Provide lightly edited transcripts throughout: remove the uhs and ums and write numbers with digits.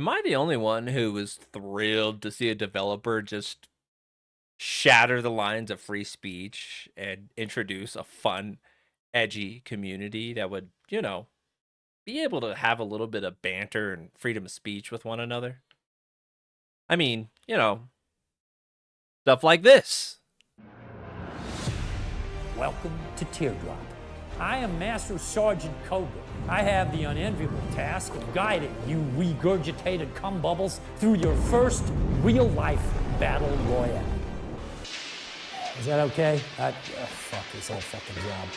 Am I the only one who was thrilled to see a developer just shatter the lines of free speech and introduce a fun, edgy community that would, be able to have a little bit of banter and freedom of speech with one another? I mean, stuff like this. Welcome to Teardrop. I am Master Sergeant Cobra. I have the unenviable task of guiding you regurgitated cum bubbles through your first real-life battle royale. Is that okay? Fuck this whole fucking job.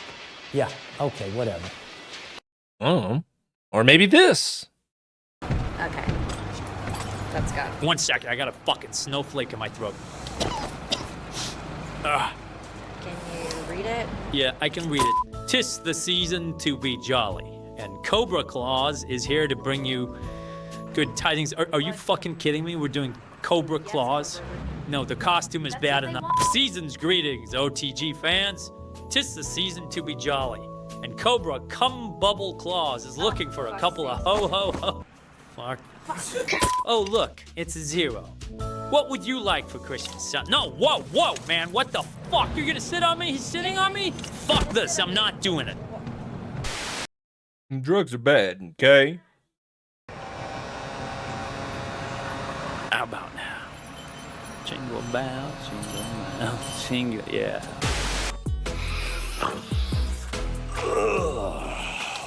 Yeah, okay, whatever. Or maybe this. Okay. Let's go. 1 second, I got a fucking snowflake in my throat. Can you read it? Yeah, I can read it. 'Tis the season to be jolly, and Cobra Claus is here to bring you good tidings. Are you fucking kidding me? We're doing Cobra Claus? No, the costume is bad enough. Season's greetings, OTG fans. 'Tis the season to be jolly, and Cobra Cum Bubble Claus is looking for a couple of ho-ho-ho. Fuck. Oh, look, it's a zero. What would you like for Christmas, son? No, whoa, man, what the fuck? You're gonna sit on me? He's sitting on me? Fuck this, I'm not doing it. Drugs are bad, okay? How about now? Jingle bells, jingle, yeah.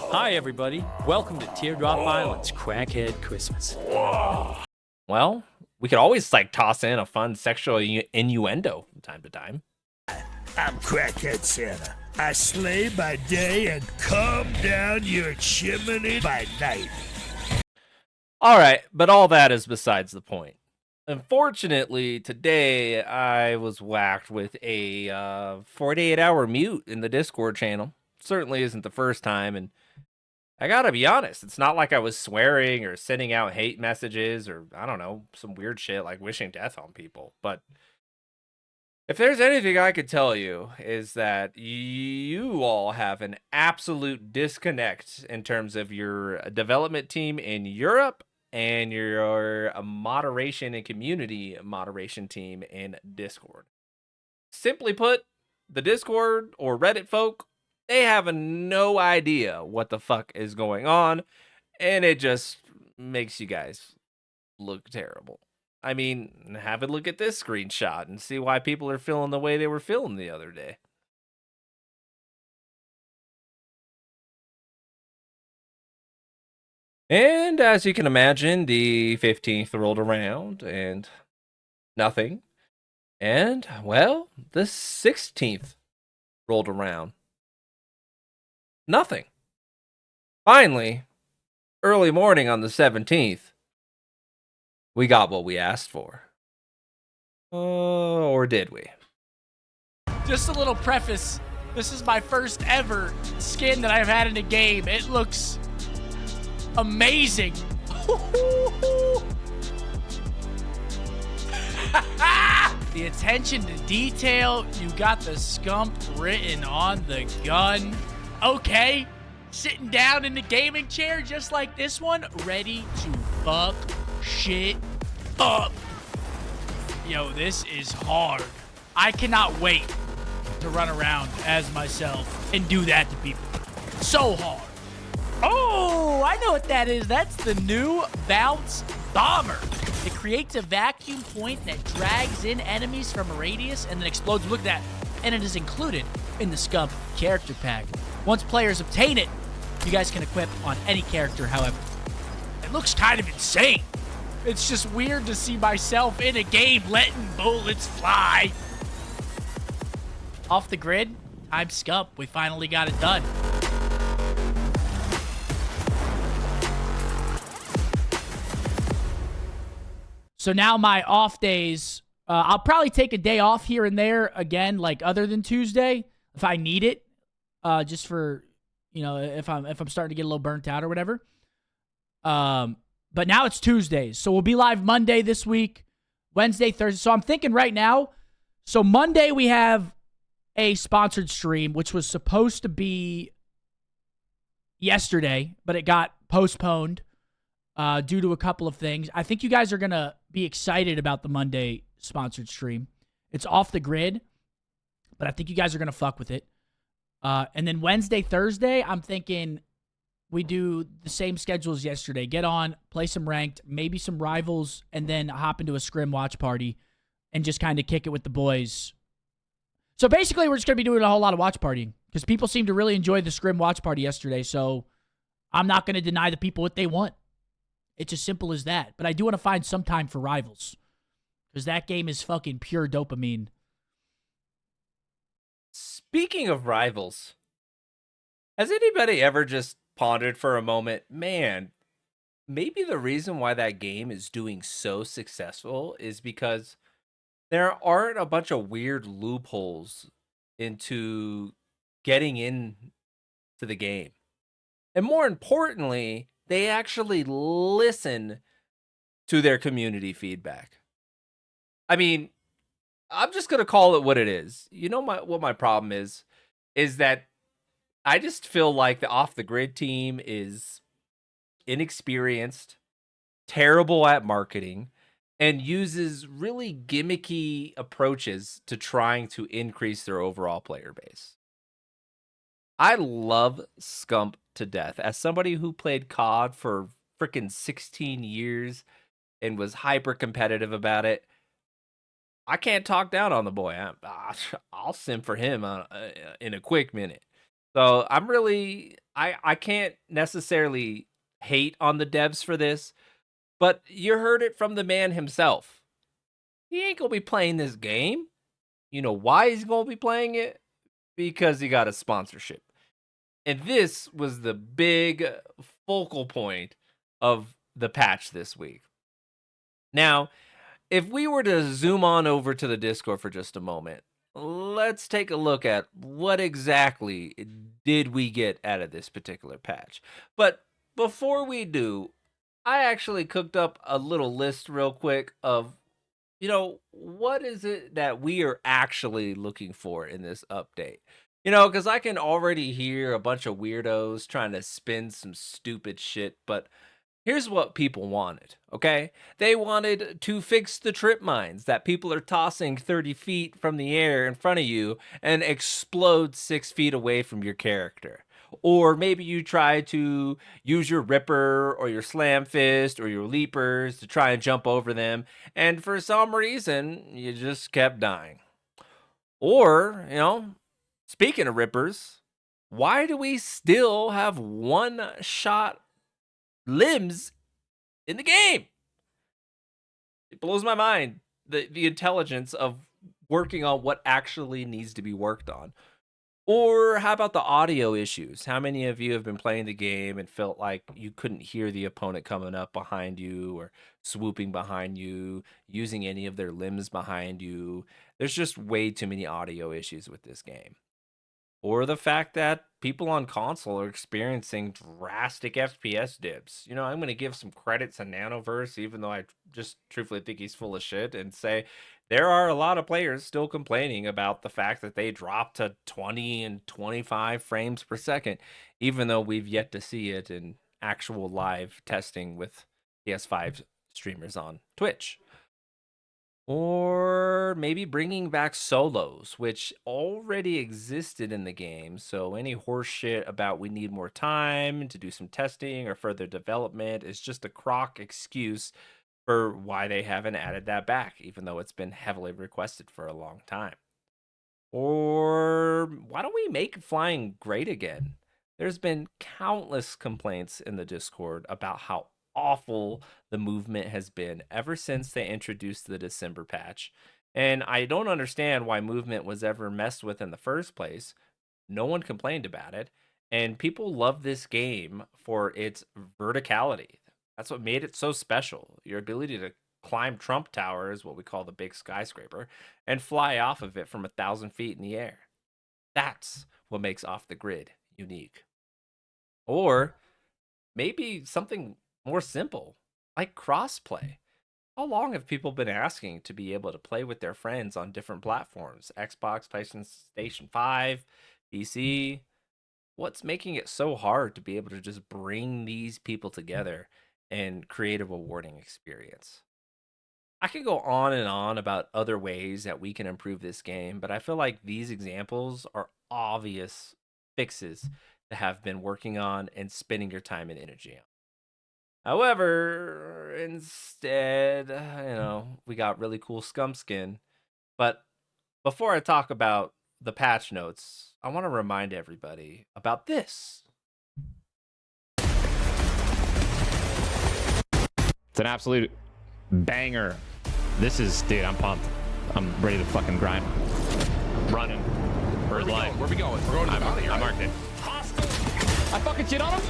Hi, everybody. Welcome to Teardrop Island's Crackhead Christmas. Well, we could always toss in a fun sexual innuendo from time to time. I'm Crackhead Santa. I slay by day and come down your chimney by night. All right, but all that is besides the point. Unfortunately, today I was whacked with a 48-hour mute in the Discord channel. Certainly isn't the first time, and I gotta be honest, it's not like I was swearing or sending out hate messages or, I don't know, some weird shit like wishing death on people. But if there's anything I could tell you is that you all have an absolute disconnect in terms of your development team in Europe and your moderation and community moderation team in Discord. Simply put, the Discord or Reddit folk, they have no idea what the fuck is going on, and it just makes you guys look terrible. I mean, have a look at this screenshot and see why people are feeling the way they were feeling the other day. And as you can imagine, the 15th rolled around and nothing. And, well, the 16th rolled around. Nothing. Finally, early morning on the 17th, we got what we asked for. Or did we? Just a little preface. This is my first ever skin that I've had in a game. It looks amazing. The attention to detail. You got the scump written on the gun. Okay, sitting down in the gaming chair just like this one, ready to fuck shit up. Yo, this is hard. I cannot wait to run around as myself and do that to people. So hard. Oh, I know what that is. That's the new Bounce Bomber. It creates a vacuum point that drags in enemies from a radius and then explodes. Look at that. And it is included in the Scump character pack. Once players obtain it, you guys can equip on any character, however. It looks kind of insane. It's just weird to see myself in a game letting bullets fly. Off the grid, I'm Scump. We finally got it done. So now my off days, I'll probably take a day off here and there again, like other than Tuesday, if I need it. Just for, if I'm starting to get a little burnt out or whatever. But now it's Tuesdays. So we'll be live Monday this week, Wednesday, Thursday. So I'm thinking right now, so Monday we have a sponsored stream, which was supposed to be yesterday, but it got postponed due to a couple of things. I think you guys are going to be excited about the Monday sponsored stream. It's off the grid, but I think you guys are going to fuck with it. And then Wednesday, Thursday, I'm thinking we do the same schedule as yesterday. Get on, play some ranked, maybe some rivals, and then hop into a scrim watch party and just kind of kick it with the boys. So basically, we're just going to be doing a whole lot of watch partying because people seem to really enjoy the scrim watch party yesterday. So I'm not going to deny the people what they want. It's as simple as that. But I do want to find some time for rivals because that game is fucking pure dopamine. Speaking of rivals, has anybody ever just pondered for a moment, man, maybe the reason why that game is doing so successful is because there aren't a bunch of weird loopholes into getting in to the game. And more importantly, they actually listen to their community feedback. I mean, I'm just going to call it what it is. You know what my problem is that I just feel like the off the grid team is inexperienced, terrible at marketing, and uses really gimmicky approaches to trying to increase their overall player base. I love Scump to death. As somebody who played COD for freaking 16 years and was hyper competitive about it, I can't talk down on the boy. I'll sim for him in a quick minute. So I'm really, I can't necessarily hate on the devs for this, but you heard it from the man himself. He ain't going to be playing this game. You know why he's going to be playing it? Because he got a sponsorship. And this was the big focal point of the patch this week. Now, if we were to zoom on over to the Discord for just a moment, let's take a look at what exactly did we get out of this particular patch. But before we do, I actually cooked up a little list real quick of, what is it that we are actually looking for in this update? Because I can already hear a bunch of weirdos trying to spin some stupid shit, but here's what people wanted, okay? They wanted to fix the trip mines that people are tossing 30 feet from the air in front of you and explode 6 feet away from your character. Or maybe you try to use your Ripper or your Slam Fist or your Leapers to try and jump over them, and for some reason, you just kept dying. Or, speaking of Rippers, why do we still have one-shot limbs in the game? It blows my mind, the intelligence of working on what actually needs to be worked on. Or how about the audio issues? How many of you have been playing the game and felt like you couldn't hear the opponent coming up behind you or swooping behind you, using any of their limbs behind you? There's just way too many audio issues with this game. Or the fact that people on console are experiencing drastic FPS dips. I'm going to give some credit to Nanoverse, even though I just truthfully think he's full of shit, and say there are a lot of players still complaining about the fact that they drop to 20 and 25 frames per second, even though we've yet to see it in actual live testing with PS5 streamers on Twitch. Or maybe bringing back solos, which already existed in the game. So any horse shit about we need more time to do some testing or further development is just a crock excuse for why they haven't added that back, even though it's been heavily requested for a long time. Or why don't we make flying great again? There's been countless complaints in the Discord about how awful the movement has been ever since they introduced the December patch. And I don't understand why movement was ever messed with in the first place. No one complained about it. And people love this game for its verticality. That's what made it so special. Your ability to climb Trump Tower is what we call the big skyscraper and fly off of it from 1,000 feet in the air. That's what makes Off the Grid unique. Or maybe something more simple, like crossplay. How long have people been asking to be able to play with their friends on different platforms? Xbox, PlayStation 5, PC? What's making it so hard to be able to just bring these people together and create a rewarding experience. I could go on and on about other ways that we can improve this game, but I feel like these examples are obvious fixes to have been working on and spending your time and energy on. However, instead, we got really cool scum skin. But before I talk about the patch notes, I want to remind everybody about this. It's an absolute banger. This is, dude, I'm pumped. I'm ready to fucking grind. Running. Where we going? We're going to the valley here. I marked it. I fucking shit on him.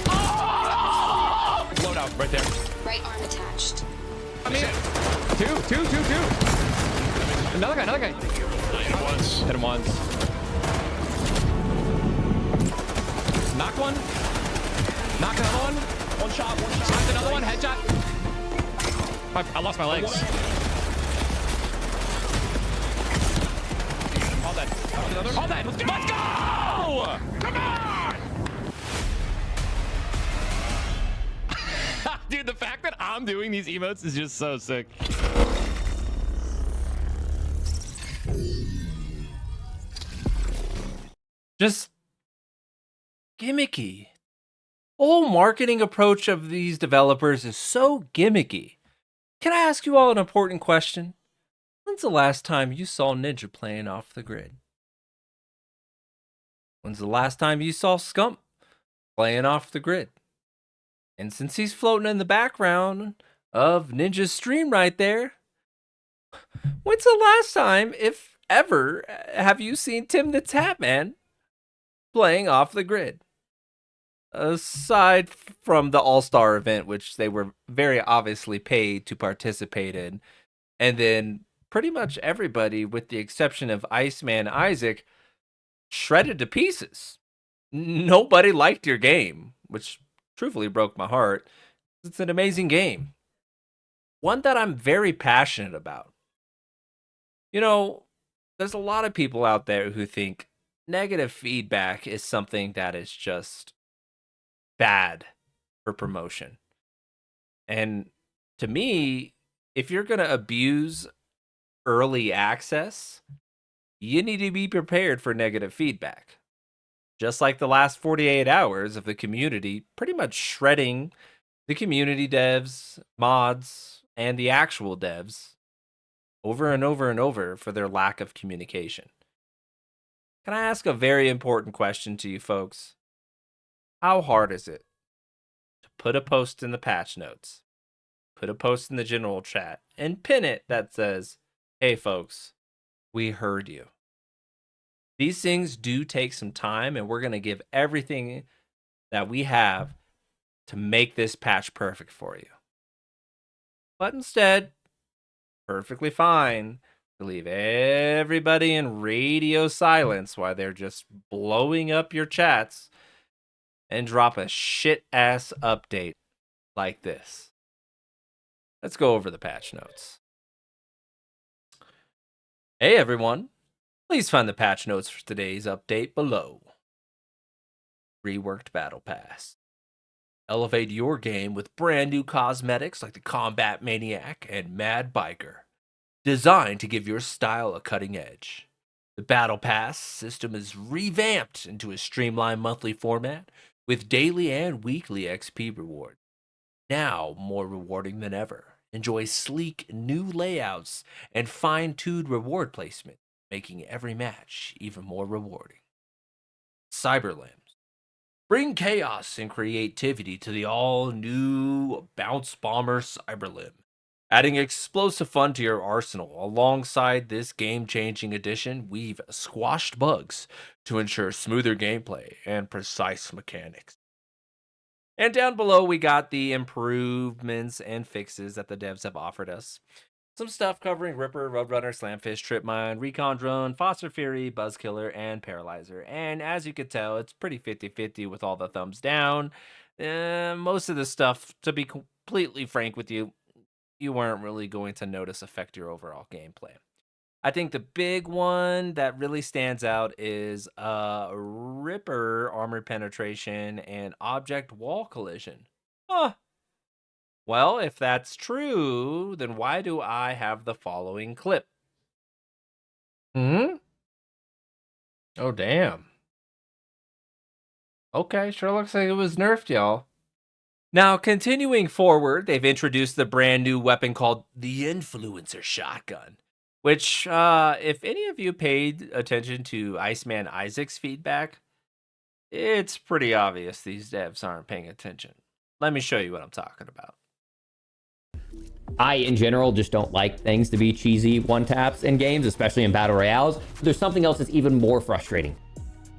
Oh! Loadout right there. Right arm attached. I mean, two. Another guy. Hit him once. Knock one. Knock another one. One shot. Knocked another one. Headshot. I lost my legs. All that. All that. Let's go! Come on! Dude, the fact that I'm doing these emotes is just so sick. Just gimmicky. Whole marketing approach of these developers is so gimmicky. Can I ask you all an important question? When's the last time you saw Ninja playing off the grid? When's the last time you saw Scump playing off the grid? And since he's floating in the background of Ninja's stream right there, when's the last time, if ever, have you seen Tim the Tapman playing off the grid? Aside from the All-Star event, which they were very obviously paid to participate in, and then pretty much everybody, with the exception of Iceman Isaac, shredded to pieces. Nobody liked your game, which truthfully broke my heart. It's an amazing game. One that I'm very passionate about. There's a lot of people out there who think negative feedback is something that is just bad for promotion. And to me, if you're going to abuse early access, you need to be prepared for negative feedback. Just like the last 48 hours of the community pretty much shredding the community devs, mods, and the actual devs over and over and over for their lack of communication. Can I ask a very important question to you folks? How hard is it to put a post in the patch notes, put a post in the general chat, and pin it that says, "Hey folks, we heard you"? These things do take some time, and we're going to give everything that we have to make this patch perfect for you. But instead, perfectly fine to leave everybody in radio silence while they're just blowing up your chats and drop a shit-ass update like this. Let's go over the patch notes. Hey everyone, please find the patch notes for today's update below. Reworked Battle Pass. Elevate your game with brand new cosmetics like the Combat Maniac and Mad Biker, designed to give your style a cutting edge. The Battle Pass system is revamped into a streamlined monthly format with daily and weekly XP rewards. Now more rewarding than ever. Enjoy sleek new layouts and fine-tuned reward placement, making every match even more rewarding. Cyberlimbs. Bring chaos and creativity to the all-new Bounce Bomber Cyberlimb, adding explosive fun to your arsenal. Alongside this game-changing addition, we've squashed bugs to ensure smoother gameplay and precise mechanics. And down below, we got the improvements and fixes that the devs have offered us. Some stuff covering Ripper, Roadrunner, Slamfish, Tripmine, Recon Drone, Foster Fury, Buzzkiller, and Paralyzer. And as you could tell, it's pretty 50-50 with all the thumbs down. Most of the stuff, to be completely frank with you, you weren't really going to notice affect your overall gameplay. I think the big one that really stands out is Ripper armor penetration and object wall collision. Well, if that's true, then why do I have the following clip? Hmm? Oh, damn. Okay, sure looks like it was nerfed, y'all. Now, continuing forward, they've introduced the brand new weapon called the Influencer Shotgun, which, if any of you paid attention to Iceman Isaac's feedback, it's pretty obvious these devs aren't paying attention. Let me show you what I'm talking about. I, in general, just don't like things to be cheesy one-taps in games, especially in battle royales. There's something else that's even more frustrating.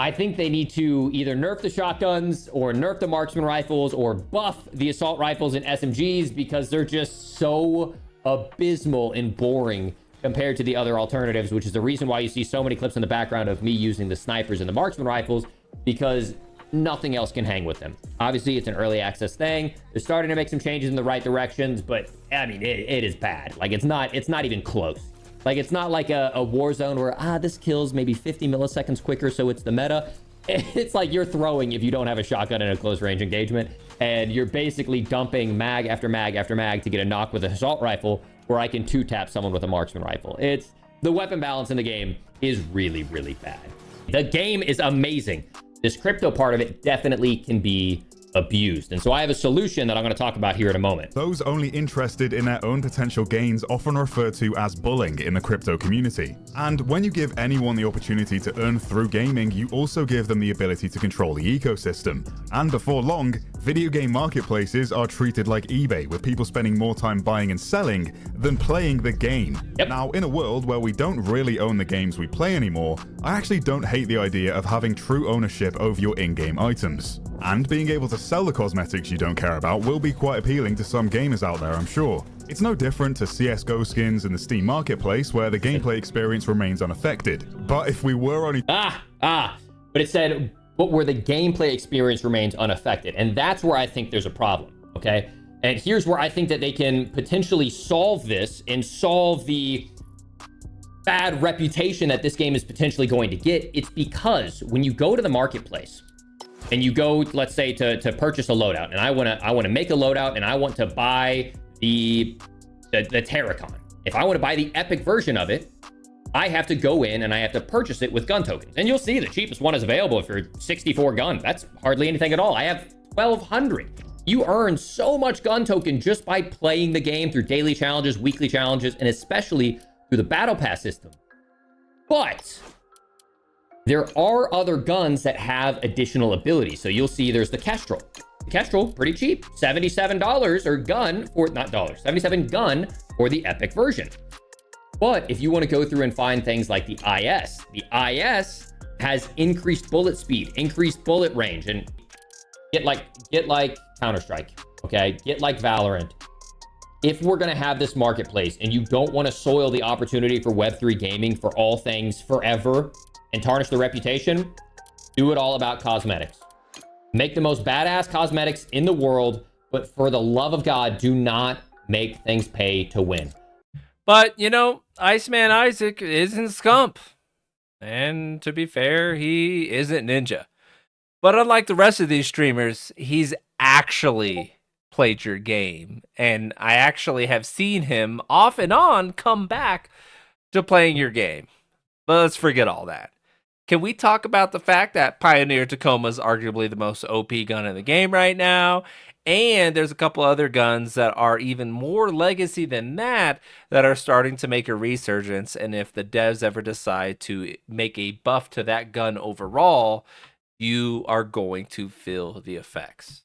I think they need to either nerf the shotguns or nerf the marksman rifles or buff the assault rifles and SMGs because they're just so abysmal and boring compared to the other alternatives, which is the reason why you see so many clips in the background of me using the snipers and the marksman rifles, because nothing else can hang with them. Obviously, it's an early access thing. They're starting to make some changes in the right directions, but I mean, it is bad. Like, it's not even close. Like, it's not like a war zone where, this kills maybe 50 milliseconds quicker, so it's the meta. It's like you're throwing if you don't have a shotgun in a close range engagement, and you're basically dumping mag after mag after mag to get a knock with an assault rifle, where I can two-tap someone with a marksman rifle. The weapon balance in the game is really, really bad. The game is amazing. This crypto part of it definitely can be abused. And so I have a solution that I'm going to talk about here in a moment. Those only interested in their own potential gains often referred to as bullying in the crypto community. And when you give anyone the opportunity to earn through gaming, you also give them the ability to control the ecosystem. And before long, video game marketplaces are treated like eBay, with people spending more time buying and selling than playing the game. Yep. Now, in a world where we don't really own the games we play anymore, I actually don't hate the idea of having true ownership over your in-game items. And being able to sell the cosmetics you don't care about will be quite appealing to some gamers out there, I'm sure. It's no different to CSGO skins in the Steam marketplace, where the gameplay experience remains unaffected. But if we were only... But it said, but where the gameplay experience remains unaffected. And that's where I think there's a problem, okay? And here's where I think that they can potentially solve this and solve the bad reputation that this game is potentially going to get. It's because when you go to the marketplace, and you go, let's say, to purchase a loadout, and I want to make a loadout, and I want to buy the Terracon. If I want to buy the epic version of it, I have to go in and I have to purchase it with gun tokens. And you'll see the cheapest one is available for 64 gun. That's hardly anything at all. I have 1,200. You earn so much gun token just by playing the game through daily challenges, weekly challenges, and especially through the battle pass system. But there are other guns that have additional abilities. So you'll see there's the Kestrel. The Kestrel, pretty cheap. $77 or gun for, not dollars, 77 gun for the epic version. But if you want to go through and find things like the IS has increased bullet speed, increased bullet range, and get like Counter-Strike, okay? Get like Valorant. If we're going to have this marketplace and you don't want to soil the opportunity for Web3 gaming for all things forever, and tarnish the reputation, do it all about cosmetics. Make the most badass cosmetics in the world, but for the love of God, do not make things pay to win. But, you know, Iceman Isaac isn't Scump. And to be fair, he isn't Ninja. But unlike the rest of these streamers, he's actually played your game. And I actually have seen him off and on come back to playing your game. But let's forget all that. Can we talk about the fact that Pioneer Tacoma is arguably the most OP gun in the game right now? And there's a couple other guns that are even more legacy than that are starting to make a resurgence. And if the devs ever decide to make a buff to that gun overall, you are going to feel the effects.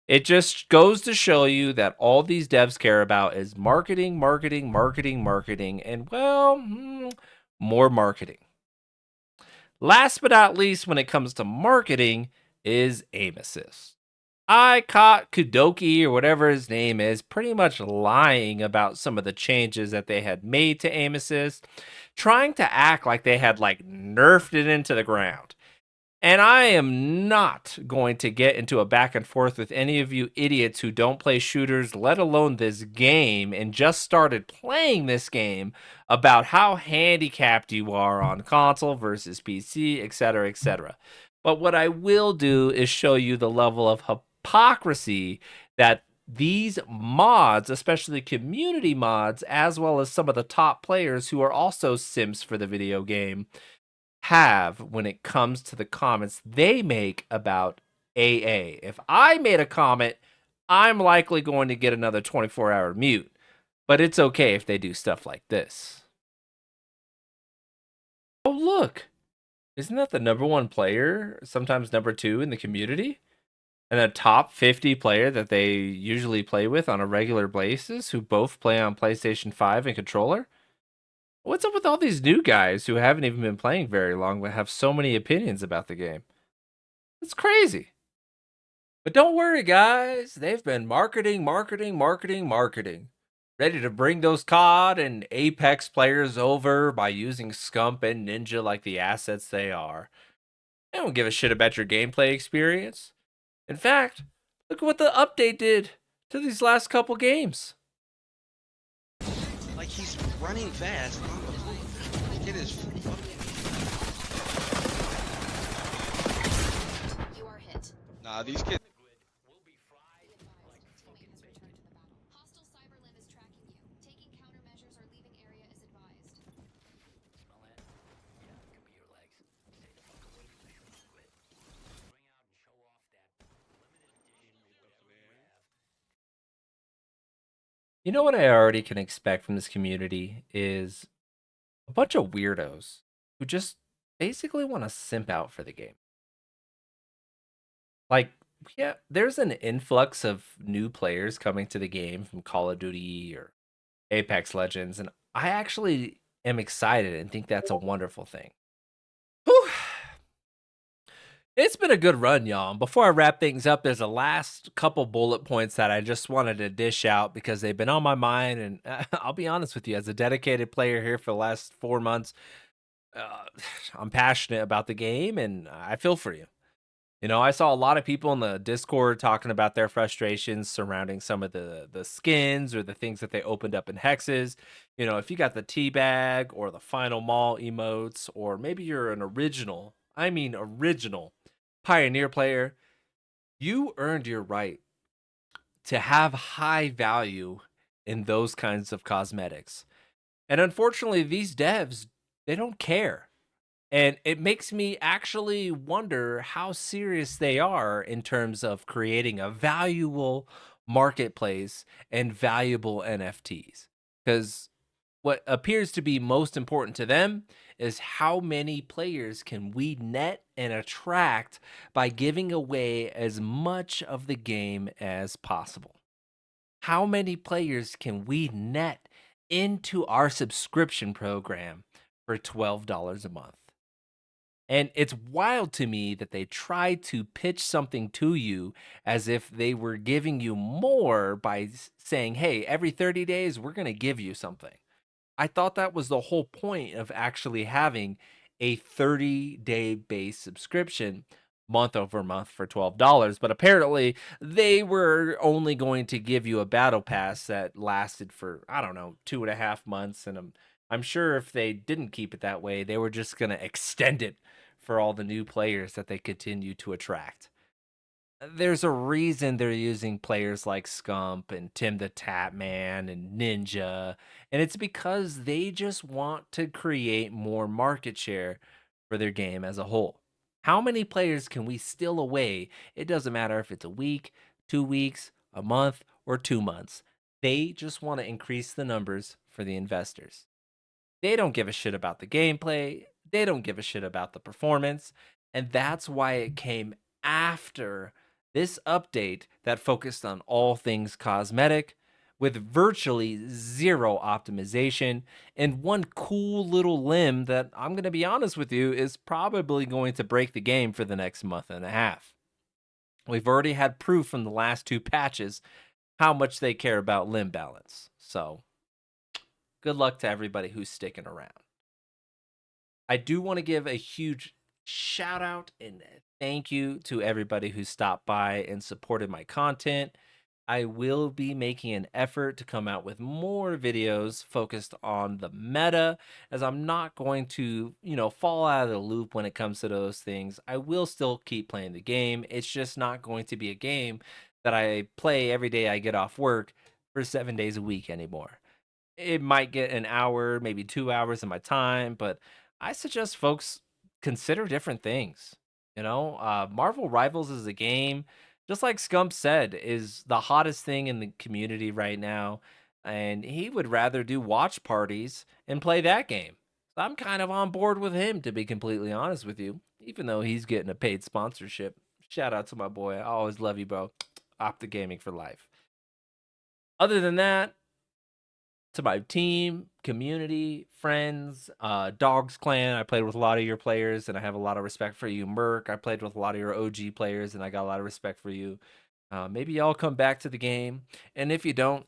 It just goes to show you that all these devs care about is marketing, marketing, marketing, marketing, and, well, more marketing. Last but not least, when it comes to marketing, is aim assist. I caught Kudoki, or whatever his name is, pretty much lying about some of the changes that they had made to aim assist, trying to act like they had nerfed it into the ground. And I am not going to get into a back and forth with any of you idiots who don't play shooters, let alone this game, and just started playing this game about how handicapped you are on console versus PC, etc., etc. But what I will do is show you the level of hypocrisy that these mods, especially community mods, as well as some of the top players who are also simps for the video game, have when it comes to the comments they make about AA. If I made a comment, I'm likely going to get another 24-hour mute, but it's okay if they do stuff like this. Oh, look. Isn't that the #1 player, sometimes #2 in the community? And a top 50 player that they usually play with on a regular basis who both play on PlayStation 5 and controller? What's up with all these new guys who haven't even been playing very long but have so many opinions about the game? It's crazy. But don't worry, guys. They've been marketing. Ready to bring those COD and Apex players over by using Scump and Ninja like the assets they are. They don't give a shit about your gameplay experience. In fact, look at what the update did to these last couple games. Like, he's running fast on the plane. The kid is fucking... You are hit. Nah, these kids... Hostile cyber limb is tracking you. Taking countermeasures or leaving area is advised. You know what I already can expect from this community is a bunch of weirdos who just basically want to simp out for the game. Like, yeah, there's an influx of new players coming to the game from Call of Duty or Apex Legends, and I actually am excited and think that's a wonderful thing. Whew. It's been a good run, y'all. And before I wrap things up, there's a last couple bullet points that I just wanted to dish out because they've been on my mind. And I'll be honest with you, as a dedicated player here for the last 4 months, I'm passionate about the game and I feel for you. You know, I saw a lot of people in the Discord talking about their frustrations surrounding some of the skins or the things that they opened up in hexes. You know, if you got the teabag or the final mall emotes, or maybe you're an original Pioneer player, you earned your right to have high value in those kinds of cosmetics. And unfortunately, these devs, they don't care. And it makes me actually wonder how serious they are in terms of creating a valuable marketplace and valuable NFTs. Because what appears to be most important to them is how many players can we net and attract by giving away as much of the game as possible. How many players can we net into our subscription program for $12 a month? And it's wild to me that they try to pitch something to you as if they were giving you more by saying, hey, every 30 days, we're going to give you something. I thought that was the whole point of actually having a 30-day base subscription month over month for $12. But apparently they were only going to give you a battle pass that lasted for, I don't know, 2.5 months. And I'm sure if they didn't keep it that way, they were just going to extend it for all the new players that they continue to attract. There's a reason they're using players like Scump and Tim the Tapman and Ninja, and it's because they just want to create more market share for their game as a whole. How many players can we steal away? It doesn't matter if it's a week, 2 weeks, a month, or 2 months. They just want to increase the numbers for the investors. They don't give a shit about the gameplay. They don't give a shit about the performance. And that's why it came after this update that focused on all things cosmetic with virtually zero optimization and one cool little limb that, I'm going to be honest with you, is probably going to break the game for the next month and a half. We've already had proof from the last 2 patches how much they care about limb balance. So good luck to everybody who's sticking around. I do want to give a huge shout out and thank you to everybody who stopped by and supported my content. I will be making an effort to come out with more videos focused on the meta, as I'm not going to, fall out of the loop when it comes to those things. I will still keep playing the game. It's just not going to be a game that I play every day I get off work for 7 days a week anymore. It might get an hour, maybe 2 hours of my time, but I suggest folks consider different things. Marvel Rivals is a game, just like Scump said, is the hottest thing in the community right now, and he would rather do watch parties and play that game. So I'm kind of on board with him, to be completely honest with you, even though he's getting a paid sponsorship. Shout out to my boy. I always love you, bro. Opta Gaming for life. Other than that, to my team, community, friends, Dogs Clan. I played with a lot of your players, and I have a lot of respect for you. Merc, I played with a lot of your OG players, and I got a lot of respect for you. Maybe y'all come back to the game, and if you don't,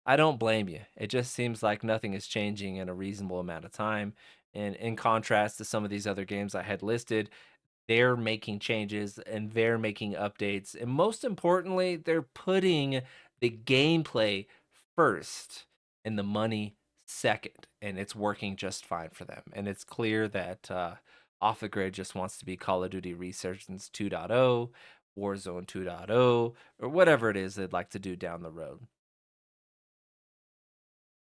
I don't blame you. It just seems like nothing is changing in a reasonable amount of time. And in contrast to some of these other games I had listed, they're making changes and they're making updates. And most importantly, they're putting the gameplay first and the money second. And it's working just fine for them. And it's clear that Off the Grid just wants to be Call of Duty Resurgence 2.0, Warzone 2.0, or whatever it is they'd like to do down the road.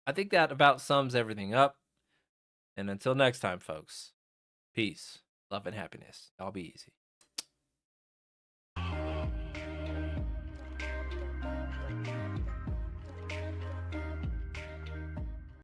I think that about sums everything up. And until next time, folks, peace, love, and happiness. Y'all be easy.